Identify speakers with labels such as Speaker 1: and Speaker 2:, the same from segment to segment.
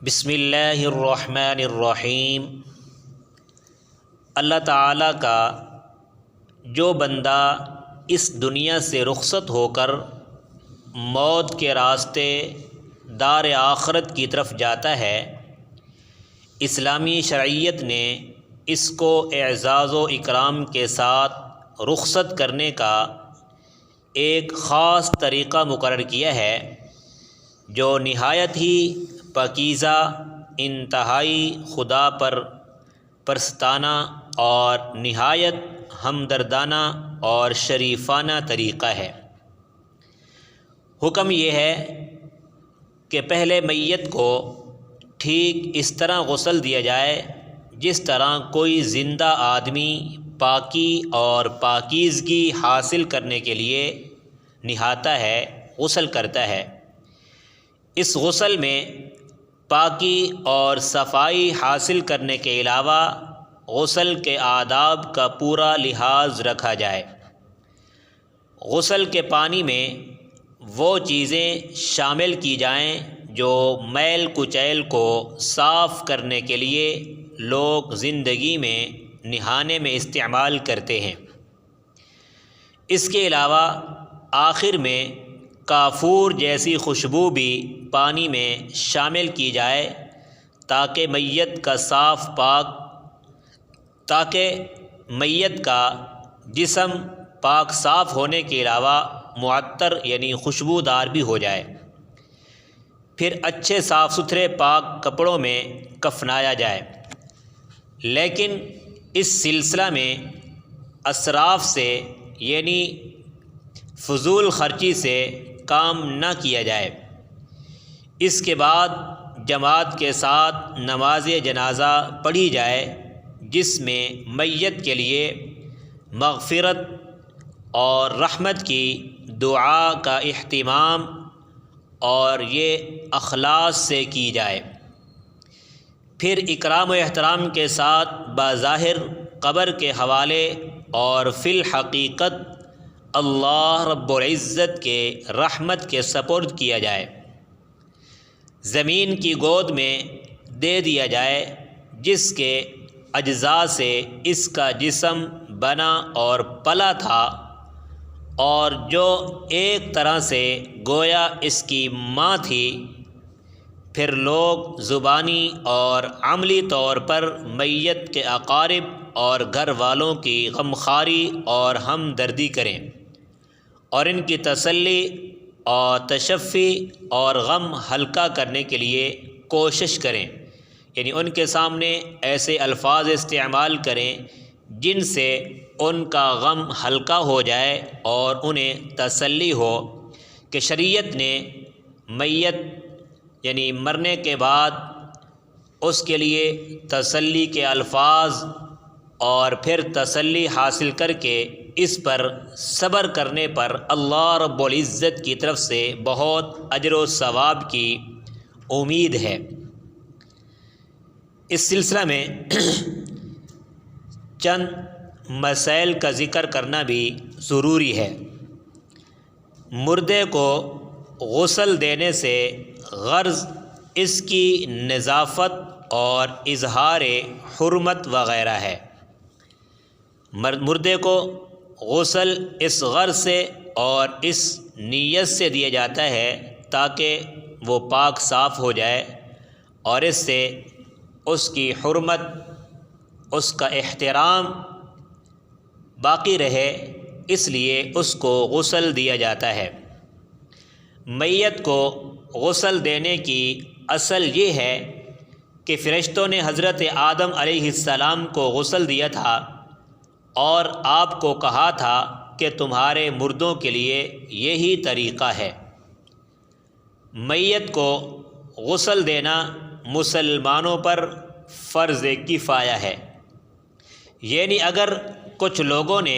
Speaker 1: بسم اللہ الرحمن الرحیم۔ اللہ تعالیٰ کا جو بندہ اس دنیا سے رخصت ہو کر موت کے راستے دار آخرت کی طرف جاتا ہے، اسلامی شرعیت نے اس کو اعزاز و اکرام کے ساتھ رخصت کرنے کا ایک خاص طریقہ مقرر کیا ہے، جو نہایت ہی پاکیزہ، انتہائی خدا پر پرستانہ اور نہایت ہمدردانہ اور شریفانہ طریقہ ہے۔ حکم یہ ہے کہ پہلے میت کو ٹھیک اس طرح غسل دیا جائے جس طرح کوئی زندہ آدمی پاکی اور پاکیزگی حاصل کرنے کے لیے نہاتا ہے، غسل کرتا ہے۔ اس غسل میں پاکی اور صفائی حاصل کرنے کے علاوہ غسل کے آداب کا پورا لحاظ رکھا جائے۔ غسل کے پانی میں وہ چیزیں شامل کی جائیں جو میل کچیل کو صاف کرنے کے لیے لوگ زندگی میں نہانے میں استعمال کرتے ہیں۔ اس کے علاوہ آخر میں کافور جیسی خوشبو بھی پانی میں شامل کی جائے تاکہ میت کا جسم پاک صاف ہونے کے علاوہ معطر یعنی خوشبودار بھی ہو جائے۔ پھر اچھے صاف ستھرے پاک کپڑوں میں کفنایا جائے، لیکن اس سلسلہ میں اسراف سے یعنی فضول خرچی سے کام نہ کیا جائے۔ اس کے بعد جماعت کے ساتھ نماز جنازہ پڑھی جائے، جس میں میت کے لیے مغفرت اور رحمت کی دعا کا اہتمام اور یہ اخلاص سے کی جائے۔ پھر اکرام و احترام کے ساتھ بظاہر قبر کے حوالے اور فی الحقیقت اللہ رب العزت کے رحمت کے سپرد کیا جائے۔ زمین کی گود میں دے دیا جائے جس کے اجزاء سے اس کا جسم بنا اور پلا تھا، اور جو ایک طرح سے گویا اس کی ماں تھی۔ پھر لوگ زبانی اور عملی طور پر میت کے اقارب اور گھر والوں کی غمخواری اور ہمدردی کریں اور ان کی تسلی اور تشفی اور غم ہلکا کرنے کے لیے کوشش کریں، یعنی ان کے سامنے ایسے الفاظ استعمال کریں جن سے ان کا غم ہلکا ہو جائے اور انہیں تسلی ہو کہ شریعت نے میت یعنی مرنے کے بعد اس کے لیے تسلی کے الفاظ اور پھر تسلی حاصل کر کے اس پر صبر کرنے پر اللہ رب العزت کی طرف سے بہت اجر و ثواب کی امید ہے۔ اس سلسلہ میں چند مسائل کا ذکر کرنا بھی ضروری ہے۔ مردے کو غسل دینے سے غرض اس کی نظافت اور اظہار حرمت وغیرہ ہے۔ مردے کو غسل اس غرض سے اور اس نیت سے دیا جاتا ہے تاکہ وہ پاک صاف ہو جائے اور اس سے اس کی حرمت، اس کا احترام باقی رہے، اس لیے اس کو غسل دیا جاتا ہے۔ میت کو غسل دینے کی اصل یہ ہے کہ فرشتوں نے حضرت آدم علیہ السلام کو غسل دیا تھا اور آپ کو کہا تھا کہ تمہارے مردوں کے لیے یہی طریقہ ہے۔ میت کو غسل دینا مسلمانوں پر فرض کفایہ ہے، یعنی اگر کچھ لوگوں نے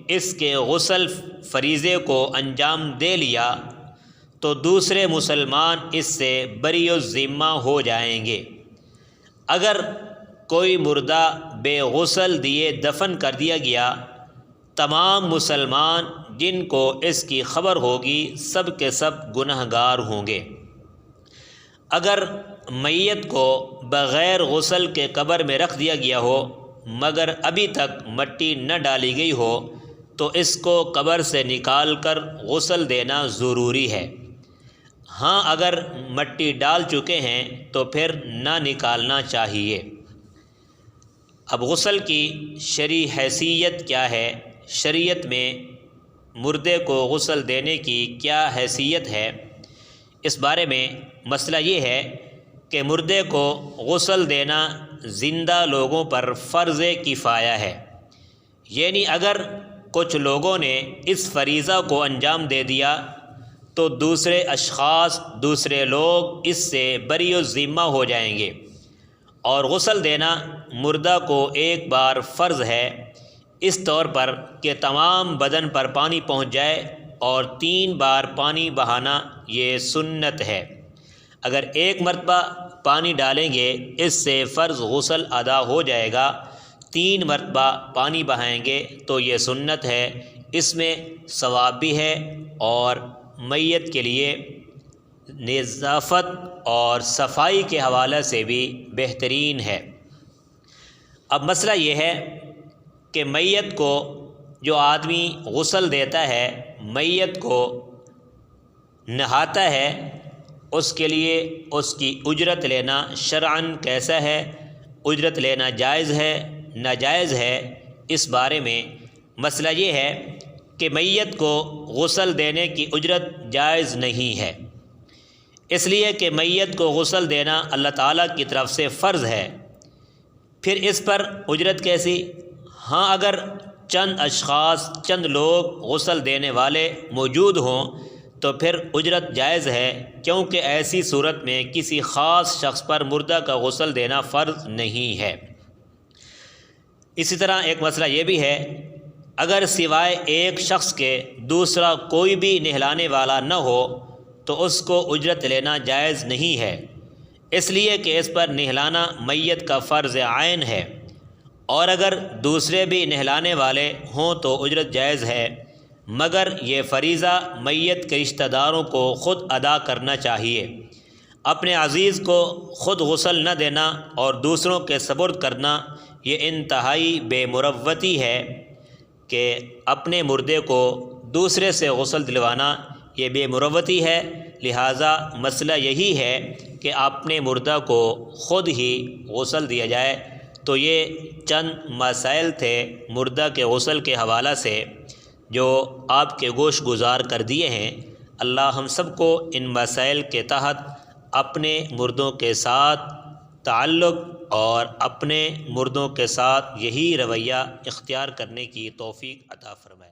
Speaker 1: اس کے غسل فریضے کو انجام دے لیا تو دوسرے مسلمان اس سے بری الذمہ ہو جائیں گے۔ اگر کوئی مردہ بے غسل دیے دفن کر دیا گیا، تمام مسلمان جن کو اس کی خبر ہوگی سب کے سب گنہگار ہوں گے۔ اگر میت کو بغیر غسل کے قبر میں رکھ دیا گیا ہو مگر ابھی تک مٹی نہ ڈالی گئی ہو تو اس کو قبر سے نکال کر غسل دینا ضروری ہے۔ ہاں اگر مٹی ڈال چکے ہیں تو پھر نہ نکالنا چاہیے۔ اب غسل کی شرعی حیثیت کیا ہے؟ شریعت میں مردے کو غسل دینے کی کیا حیثیت ہے؟ اس بارے میں مسئلہ یہ ہے کہ مردے کو غسل دینا زندہ لوگوں پر فرض کفایہ ہے، یعنی اگر کچھ لوگوں نے اس فریضہ کو انجام دے دیا تو دوسرے اشخاص، دوسرے لوگ اس سے بری الذمہ ہو جائیں گے۔ اور غسل دینا مردہ کو ایک بار فرض ہے، اس طور پر کہ تمام بدن پر پانی پہنچ جائے، اور 3 بار پانی بہانا یہ سنت ہے۔ اگر ایک مرتبہ پانی ڈالیں گے اس سے فرض غسل ادا ہو جائے گا، 3 مرتبہ پانی بہائیں گے تو یہ سنت ہے، اس میں ثواب بھی ہے اور میت کے لیے نظافت اور صفائی کے حوالے سے بھی بہترین ہے۔ اب مسئلہ یہ ہے کہ میت کو جو آدمی غسل دیتا ہے، میت کو نہاتا ہے، اس کے لیے اس کی اجرت لینا شرعاً کیسا ہے؟ اجرت لینا جائز ہے ناجائز ہے؟ اس بارے میں مسئلہ یہ ہے کہ میت کو غسل دینے کی اجرت جائز نہیں ہے، اس لیے کہ میت کو غسل دینا اللہ تعالیٰ کی طرف سے فرض ہے، پھر اس پر اجرت کیسی؟ ہاں اگر چند اشخاص، چند لوگ غسل دینے والے موجود ہوں تو پھر اجرت جائز ہے، کیونکہ ایسی صورت میں کسی خاص شخص پر مردہ کا غسل دینا فرض نہیں ہے۔ اسی طرح ایک مسئلہ یہ بھی ہے، اگر سوائے ایک شخص کے دوسرا کوئی بھی نہلانے والا نہ ہو تو اس کو اجرت لینا جائز نہیں ہے، اس لیے کہ اس پر نہلانا میت کا فرض عین ہے، اور اگر دوسرے بھی نہلانے والے ہوں تو اجرت جائز ہے، مگر یہ فریضہ میت کے رشتہ داروں کو خود ادا کرنا چاہیے۔ اپنے عزیز کو خود غسل نہ دینا اور دوسروں کے سپرد کرنا یہ انتہائی بے مروتی ہے کہ اپنے مردے کو دوسرے سے غسل دلوانا یہ بے مروتی ہے، لہٰذا مسئلہ یہی ہے کہ اپنے مردہ کو خود ہی غسل دیا جائے۔ تو یہ چند مسائل تھے مردہ کے غسل کے حوالہ سے جو آپ کے گوش گزار کر دیے ہیں۔ اللہ ہم سب کو ان مسائل کے تحت اپنے مردوں کے ساتھ تعلق اور اپنے مردوں کے ساتھ یہی رویہ اختیار کرنے کی توفیق عطا فرمائے۔